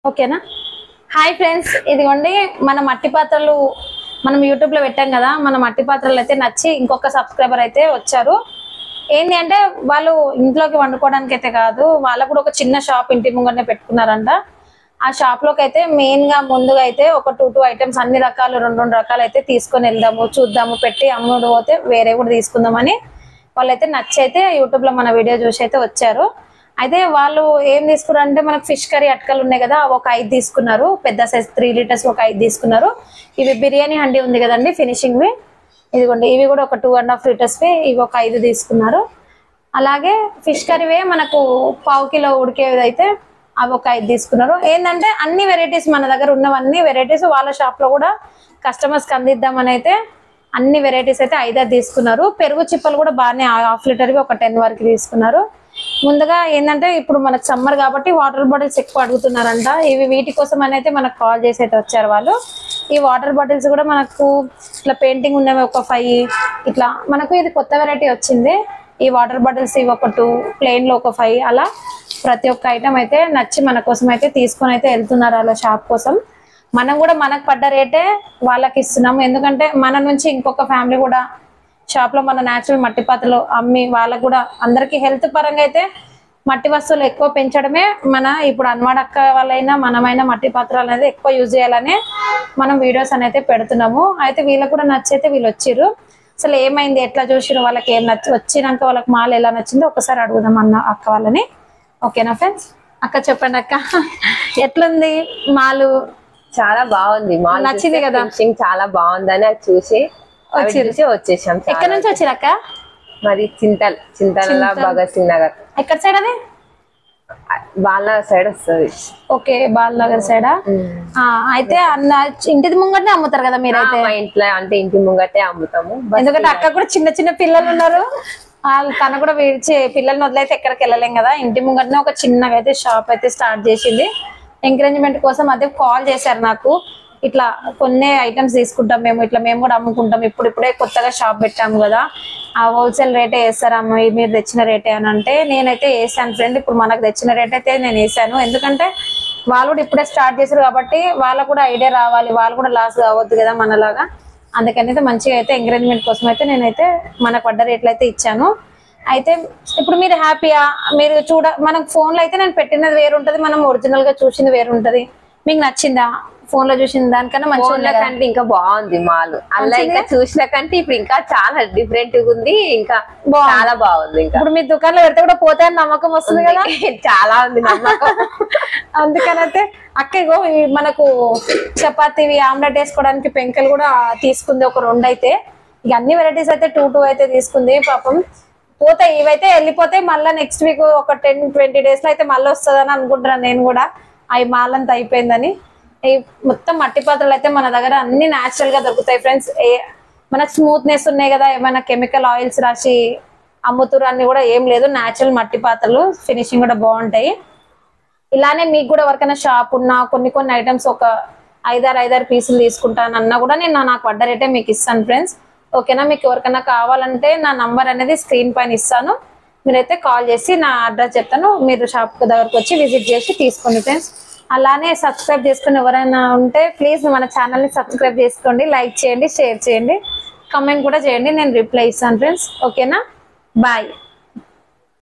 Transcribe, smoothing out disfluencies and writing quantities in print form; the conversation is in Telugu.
ఓకేనా. హాయ్ ఫ్రెండ్స్, ఇదిగోండి మన మట్టి పాత్రలు మనం యూట్యూబ్ లో పెట్టాం కదా. మన మట్టి పాత్రలు అయితే నచ్చి ఇంకొక సబ్స్క్రైబర్ అయితే వచ్చారు. ఏంటి అంటే వాళ్ళు ఇంట్లోకి వండుకోవడానికి అయితే కాదు, వాళ్ళకు కూడా ఒక చిన్న షాప్ ఇంటి ముంగనే పెట్టుకున్నారంట. ఆ షాప్ లోకి అయితే మెయిన్ గా ముందుగా అయితే ఒక 2 ఐటమ్స్ అన్ని రకాలు 2 రకాలు అయితే తీసుకొని వెళ్దాము, చూద్దాము, పెట్టి అమ్ముడు పోతే వేరే కూడా తీసుకుందామని వాళ్ళైతే నచ్చి అయితే యూట్యూబ్ లో మన వీడియో చూసి అయితే వచ్చారు. అయితే వాళ్ళు ఏం తీసుకున్నారంటే మనకు ఫిష్ కర్రీ అటకలు ఉన్నాయి కదా, ఒక 5 తీసుకున్నారు. పెద్ద సైజ్ 3 లీటర్స్ ఒక 5 తీసుకున్నారు. ఇవి బిర్యానీ హండి ఉంది కదండి ఫినిషింగ్ వి, ఇదిగోండి ఇవి కూడా ఒక 2.5 లీటర్స్ వి ఇవి ఒక 5 తీసుకున్నారు. అలాగే ఫిష్ కర్రీవే మనకు 1/2 కిలో ఉడికేది అయితే అవి ఒక 5 తీసుకున్నారు. ఏంటంటే అన్ని వెరైటీస్ మన దగ్గర ఉన్నవన్నీ వెరైటీస్ వాళ్ళ షాప్ లో కూడా కస్టమర్స్ కి అందిద్దామని అయితే అన్ని వెరైటీస్ అయితే 5 తీసుకున్నారు. పెరుగు చిప్పలు కూడా బాగానే 1/2 లీటర్వి ఒక 10 వరకు తీసుకున్నారు. ముందుగా ఏంటంటే ఇప్పుడు మనకు సమ్మర్ కాబట్టి వాటర్ బాటిల్స్ ఎక్కువ అడుగుతున్నారంట. ఇవి వీటి కోసం అని అయితే మనకు కాల్ చేసి అయితే వచ్చారు వాళ్ళు. ఈ వాటర్ బాటిల్స్ కూడా మనకు ఇట్లా పెయింటింగ్ ఉన్నవి ఒక 5, ఇట్లా మనకు ఇది కొత్త వెరైటీ వచ్చింది. ఈ వాటర్ బాటిల్స్ ఇవి ఒక 2, ప్లెయిన్ లో ఒక 5, అలా ప్రతి ఒక్క ఐటమ్ అయితే నచ్చి మన కోసం అయితే తీసుకొని అయితే వెళ్తున్నారు వాళ్ళ షాప్ కోసం. మనం కూడా మనకు పడ్డ రేటే వాళ్ళకి ఇస్తున్నాము. ఎందుకంటే మన నుంచి ఇంకొక ఫ్యామిలీ కూడా షాప్ లో మన న్యాచురల్ మట్టి పాత్రలు అమ్మి వాళ్ళకు కూడా అందరికి హెల్త్ పరంగా అయితే మట్టి వస్తువులు ఎక్కువ పెంచడమే మన ఇప్పుడు అన్వాడక్క వాళ్ళైనా మనమైనా మట్టి పాత్రలు అనేది ఎక్కువ యూజ్ చేయాలని మనం వీడియోస్ అనేది పెడుతున్నాము. అయితే వీళ్ళకి కూడా నచ్చైతే వీళ్ళు వచ్చిర్రు. అసలు ఏమైంది, ఎట్లా చూసిరు, వాళ్ళకి ఏం నచ్చి వచ్చినాక వాళ్ళకి మాల్ ఎలా నచ్చిందో ఒకసారి అడుగుదాం అన్న అక్క వాళ్ళని. ఓకేనా ఫ్రెండ్స్? అక్క చెప్పండి అక్క, ఎట్లుంది మాలు? చాలా బాగుంది, మాల్ నచ్చింది కదా, చాలా బాగుందని అది చూసి వచ్చేసాం. ఎక్కడి నుంచి వచ్చిరక్క? మరి చింతల భగత్ సింగ్ నగర్. ఎక్కడ సైడ్ అది? బాలనగర్ సైడ్ వస్తుంది. ఓకే, బాలనగర్ సైడా? అయితే అన్న ఇంటి ముంగటే అమ్ముతారు కదా మీరైతే? మా ఇంట్లో అంటే ఇంటి ముంగటే అమ్ముతాము. ఎందుకంటే అక్క కూడా చిన్న చిన్న పిల్లలు ఉన్నారు, తను కూడా విడిచి పిల్లల్ని వదిలేఅయితే ఎక్కడికి వెళ్ళలేం కదా. ఇంటి ముంగటనే ఒక చిన్నగా అయితే షాప్ అయితే స్టార్ట్ చేసింది. ఎంకరేజ్మెంట్ కోసం అదే కాల్ చేశారు నాకు, ఇట్లా కొన్ని ఐటమ్స్ తీసుకుంటాం మేము, ఇట్లా మేము కూడా అమ్ముకుంటాం, ఇప్పుడే కొత్తగా షాప్ పెట్టాము కదా, ఆ హోల్సేల్ రేటే వేస్తారమ్మ మీరు తెచ్చిన రేటే అని అంటే నేనైతే వేసాను ఫ్రెండ్. ఇప్పుడు మనకు తెచ్చిన రేట్ అయితే నేను వేసాను. ఎందుకంటే వాళ్ళు కూడా ఇప్పుడే స్టార్ట్ చేశారు కాబట్టి వాళ్ళకు కూడా ఐడియా రావాలి, వాళ్ళు కూడా లాస్ కావద్దు కదా మనలాగా. అందుకని అయితే మంచిగా అయితే ఎంకరేజ్మెంట్ కోసం అయితే నేనైతే మనకు పడ్డ రేట్లు అయితే ఇచ్చాను. అయితే ఇప్పుడు మీరు హ్యాపీయా? మీరు మనకు ఫోన్లో అయితే నేను పెట్టినది వేరు ఉంటుంది, మనం ఒరిజినల్ గా చూసింది వేరు ఉంటది. మీకు నచ్చిందా? ఫోన్ లో చూసిన దానికన్నా మంచిగా కంటే ఇంకా బాగుంది మాల్. అలా ఇంకా చూసిన కంటే ఇప్పుడు ఇంకా చాలా డిఫరెంట్ గా ఉంది, ఇంకా చాలా బాగుంది. ఇంకా ఇప్పుడు మీ దుకాణంలో పెడితే కూడా పోతాయని నమ్మకం వస్తుంది కదా, చాలా ఉంది నమ్మకం. అందుకనైతే అక్క ఇగో మనకు చపాతీవి ఆమ్లెట్ వేసుకోవడానికి పెంకలు కూడా తీసుకుంది ఒక 2 అయితే. ఇక అన్ని వెరైటీస్ అయితే 2 అయితే తీసుకుంది. పాపం పోతాయి, ఇవైతే వెళ్ళిపోతాయి. మళ్ళీ నెక్స్ట్ వీక్ ఒక 10-20 డేస్ లో అయితే మళ్ళీ వస్తుందని అనుకుంటున్నాను నేను కూడా. అవి మాల్ అంతా అయిపోయిందని. మొత్తం మట్టి పాత్రలు అయితే మన దగ్గర అన్ని న్యాచురల్ గా దొరుకుతాయి ఫ్రెండ్స్. మనకు స్మూత్నెస్ ఉన్నాయి కదా, ఏమైనా కెమికల్ ఆయిల్స్ రాసి అమ్ముతురు అన్ని కూడా ఏం లేదు. న్యాచురల్ మట్టి పాత్రలు, ఫినిషింగ్ కూడా బాగుంటాయి. ఇలానే మీకు కూడా ఎవరికైనా షాప్ ఉన్నా కొన్ని ఐటమ్స్ ఒక 5-6 పీసులు తీసుకుంటానన్నా కూడా నేను నాకు పడ్డ రేటే మీకు ఇస్తాను ఫ్రెండ్స్. ఓకేనా? మీకు ఎవరికైనా కావాలంటే నా నంబర్ అనేది స్క్రీన్ పైన ఇస్తాను, మీరైతే కాల్ చేసి నా అడ్రస్ చెప్తాను, మీరు షాప్ దగ్గరకు వచ్చి విజిట్ చేసి తీసుకోండి ఫ్రెండ్స్. అలానే సబ్స్క్రైబ్ చేసుకుని ఎవరైనా ఉంటే ప్లీజ్ మన ఛానల్ని సబ్స్క్రైబ్ చేసుకోండి, లైక్ చేయండి, షేర్ చేయండి, కామెంట్ కూడా చేయండి, నేను రిప్లై ఇస్తాను ఫ్రెండ్స్. ఓకేనా? బాయ్.